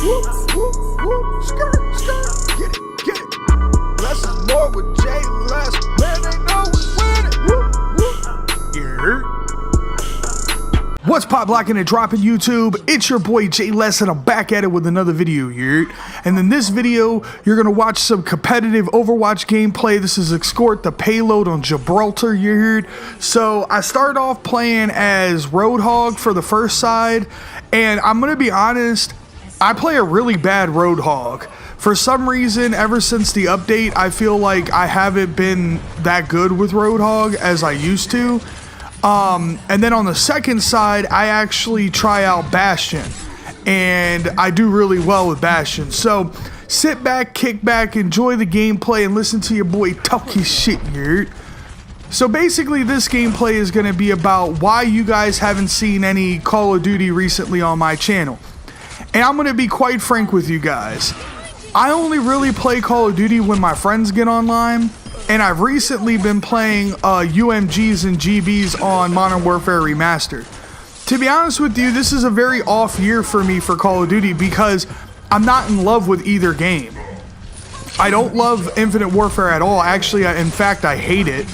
Skirt, skirt, get it. Less is more with Jay Less. Man, they know what's winning. You heard? What's pop locking and dropping YouTube? It's your boy Jay Less and I'm back at it with another video here. And in this video, you're gonna watch some competitive Overwatch gameplay. This is Escort the Payload on Gibraltar, you heard? So I started off playing as Roadhog for the first side, and I'm gonna be honest, I play a really bad Roadhog. For some reason, ever since the update, I feel like I haven't been that good with Roadhog as I used to. And then on the second side, I actually try out Bastion, and I do really well with Bastion. So sit back, kick back, enjoy the gameplay, and listen to your boy talk his shit here. So basically, this gameplay is going to be about why you guys haven't seen any Call of Duty recently on my channel. And I'm going to be quite frank with you guys. I only really play Call of Duty when my friends get online. And I've recently been playing UMGs and GBs on Modern Warfare Remastered. To be honest with you, this is a very off year for me for Call of Duty because I'm not in love with either game. I don't love Infinite Warfare at all. Actually, in fact, I hate it.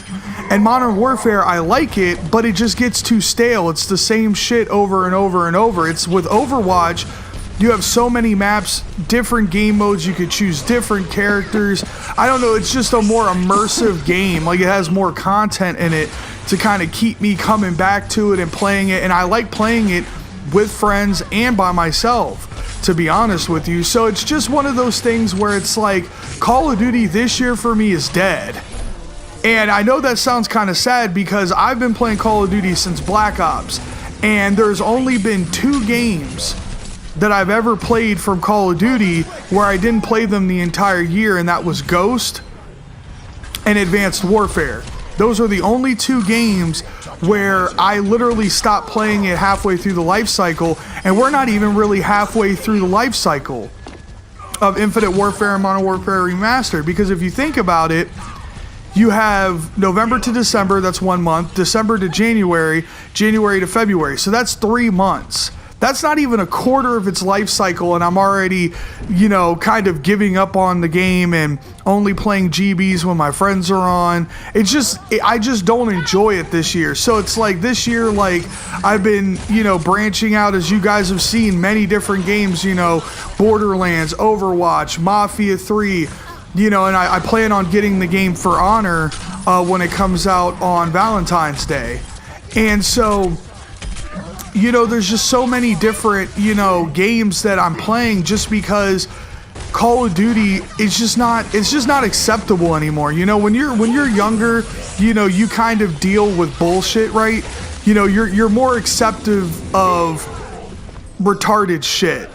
And Modern Warfare, I like it, but it just gets too stale. It's the same shit over and over and over. It's with Overwatch, you have so many maps, different game modes, you could choose different characters. I don't know, it's just a more immersive game. Like, it has more content in it to kind of keep me coming back to it and playing it. And I like playing it with friends and by myself, to be honest with you. So it's just one of those things where it's like, Call of Duty this year for me is dead. And I know that sounds kind of sad because I've been playing Call of Duty since Black Ops. And there's only been 2 games that I've ever played from Call of Duty where I didn't play them the entire year, and that was Ghost and Advanced Warfare. Those are the only 2 games where I literally stopped playing it halfway through the life cycle, and we're not even really halfway through the life cycle of Infinite Warfare and Modern Warfare Remastered, because if you think about it, you have November to December, that's 1 month, December to January, January to February, so that's 3 months. That's not even a quarter of its life cycle, and I'm already, you know, kind of giving up on the game and only playing GBs when my friends are on. It's just, I just don't enjoy it this year. So it's like this year, like, I've been, you know, branching out, as you guys have seen, many different games, you know, Borderlands, Overwatch, Mafia 3, you know, and I plan on getting the game For Honor when it comes out on Valentine's Day. And so, you know, there's just so many different, you know, games that I'm playing just because Call of Duty is just not, it's just not acceptable anymore. You know, when you're younger, you know, you kind of deal with bullshit, right? You know, you're more acceptive of retarded shit.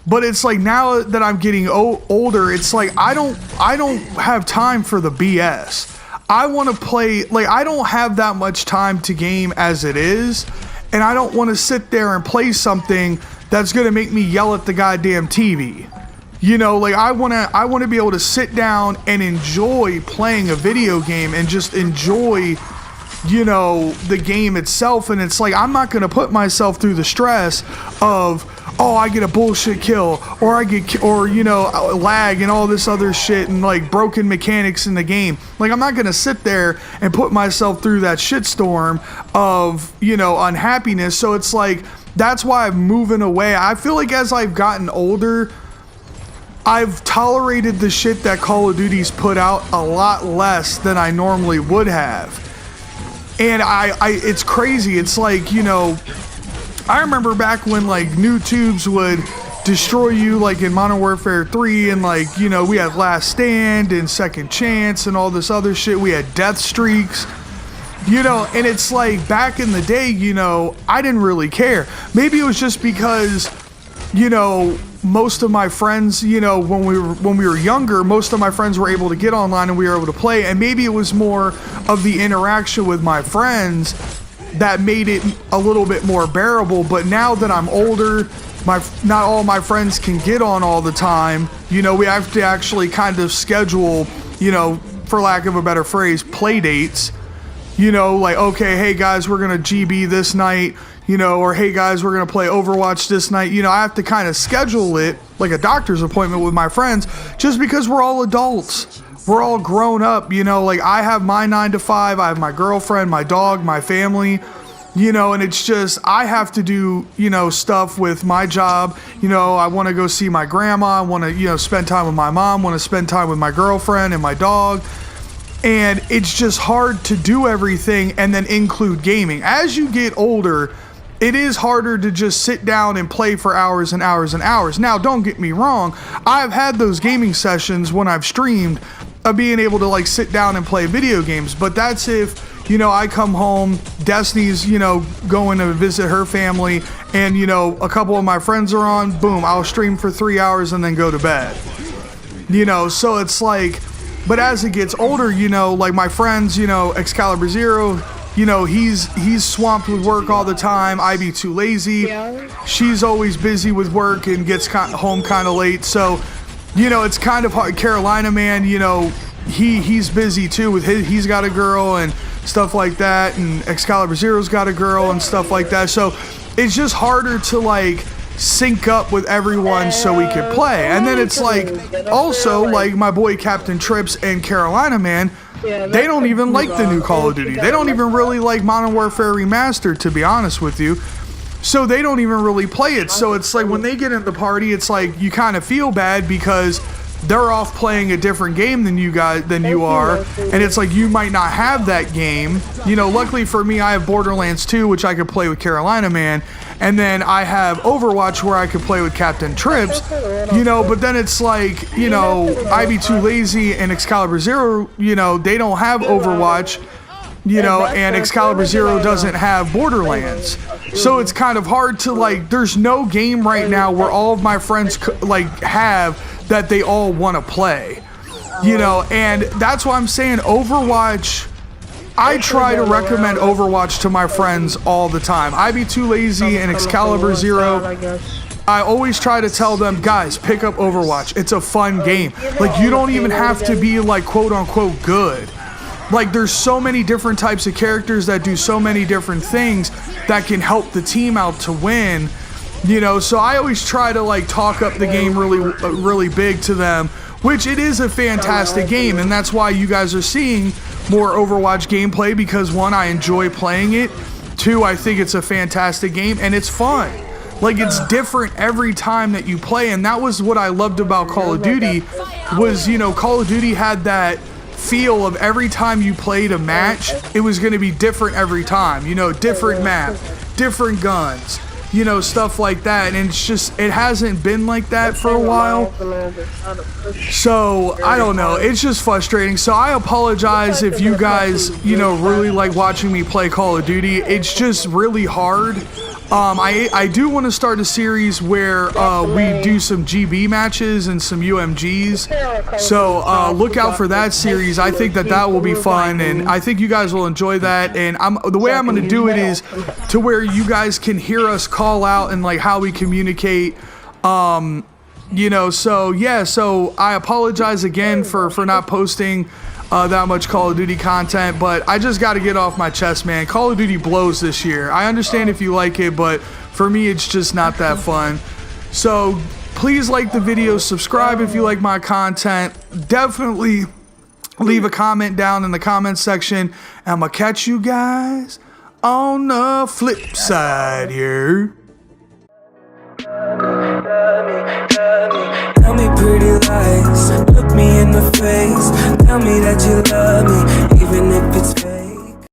But it's like now that I'm getting older, it's like I don't have time for the BS. I want to play, like, I don't have that much time to game as it is. And I don't want to sit there and play something that's going to make me yell at the goddamn TV. You know, like, I want to be able to sit down and enjoy playing a video game and just enjoy, you know, the game itself. And it's like, I'm not going to put myself through the stress of, oh, I get a bullshit kill, or I get, or, you know, lag and all this other shit and, like, broken mechanics in the game. Like, I'm not going to sit there and put myself through that shitstorm of, you know, unhappiness. So it's like, that's why I'm moving away. I feel like as I've gotten older, I've tolerated the shit that Call of Duty's put out a lot less than I normally would have. And it's crazy. It's like, you know, I remember back when, like, new tubes would destroy you, like in Modern Warfare 3, and, like, you know, we had Last Stand and Second Chance and all this other shit. We had death streaks, you know, and it's like, back in the day, you know, I didn't really care. Maybe it was just because, you know, most of my friends, you know, when we were younger, most of my friends were able to get online and we were able to play, and maybe it was more of the interaction with my friends that made it a little bit more bearable. But now that I'm older, not all my friends can get on all the time. You know, we have to actually kind of schedule, you know, for lack of a better phrase, play dates. You know, like, okay, hey guys, we're gonna GB this night. you know, or hey guys, we're gonna play Overwatch this night. You know, I have to kind of schedule it like a doctor's appointment with my friends, just because we're all adults. We're all grown up, you know, like I have my 9 to 5, I have my girlfriend, my dog, my family, you know, and it's just, I have to do, you know, stuff with my job. You know, I want to go see my grandma, I want to, you know, spend time with my mom, want to spend time with my girlfriend and my dog. And it's just hard to do everything and then include gaming. As you get older, it is harder to just sit down and play for hours and hours and hours. Now, don't get me wrong, I've had those gaming sessions when I've streamed of being able to like sit down and play video games, but that's if, you know, I come home, Destiny's, you know, going to visit her family, and, you know, a couple of my friends are on, boom, I'll stream for 3 hours and then go to bed. You know, so it's like, but as it gets older, you know, like my friends, you know, Excalibur Zero, you know, he's swamped with work all the time. I be too lazy. She's always busy with work and gets home kind of late. So, you know, it's kind of hard. Carolina Man, you know, he's busy too with he's got a girl and stuff like that, and Excalibur Zero's got a girl and stuff like that. So it's just harder to like sync up with everyone so we could play. And then it's like also like my boy Captain Trips and Carolina Man, they don't even like the new Call of Duty. They don't even really like Modern Warfare Remastered, to be honest with you. So they don't even really play it. So it's like when they get in the party, it's like you kind of feel bad because they're off playing a different game than you are, and it's like you might not have that game. You know, luckily for me, I have Borderlands 2, which I could play with Carolina Man, and then I have Overwatch where I could play with Captain Trips. You know, but then it's like, you know, I be too lazy and Excalibur Zero, you know, they don't have Overwatch. You know, and Excalibur Zero doesn't have Borderlands. So it's kind of hard to like, there's no game right now where all of my friends like have that they all want to play. You know, and that's why I'm saying Overwatch, I try to recommend Overwatch to my friends all the time. I be too lazy and Excalibur Zero, I always try to tell them, guys, pick up Overwatch. It's a fun game. Like, you don't even have to be like quote unquote good. Like, there's so many different types of characters that do so many different things that can help the team out to win, you know. So I always try to like talk up the game really big to them, which it is a fantastic game, and that's why you guys are seeing more Overwatch gameplay, because one, I enjoy playing it, two, I think it's a fantastic game and it's fun. Like, it's different every time that you play, and that was what I loved about Call of Duty was, you know, Call of Duty had that feel of every time you played a match, it was going to be different every time, you know, different map, different guns, you know, stuff like that. And it's just, it hasn't been like that for a while. So I don't know, it's just frustrating. So I apologize if you guys, you know, really like watching me play Call of Duty. It's just really hard. I do want to start a series where we do some GB matches and some UMGs, so look out for that series. I think that will be fun, and I think you guys will enjoy that. And the way I'm going to do it is to where you guys can hear us call out and like how we communicate. You know, so yeah, so I apologize again for not posting that much Call of Duty content, but I just got to get off my chest, man. Call of Duty blows this year. I understand if you like it, but for me, it's just not that fun. So please like the video, subscribe if you like my content. Definitely leave a comment down in the comment section. I'm gonna catch you guys on the flip side here. Tell me pretty lies, look me in the face. Tell me that you love me.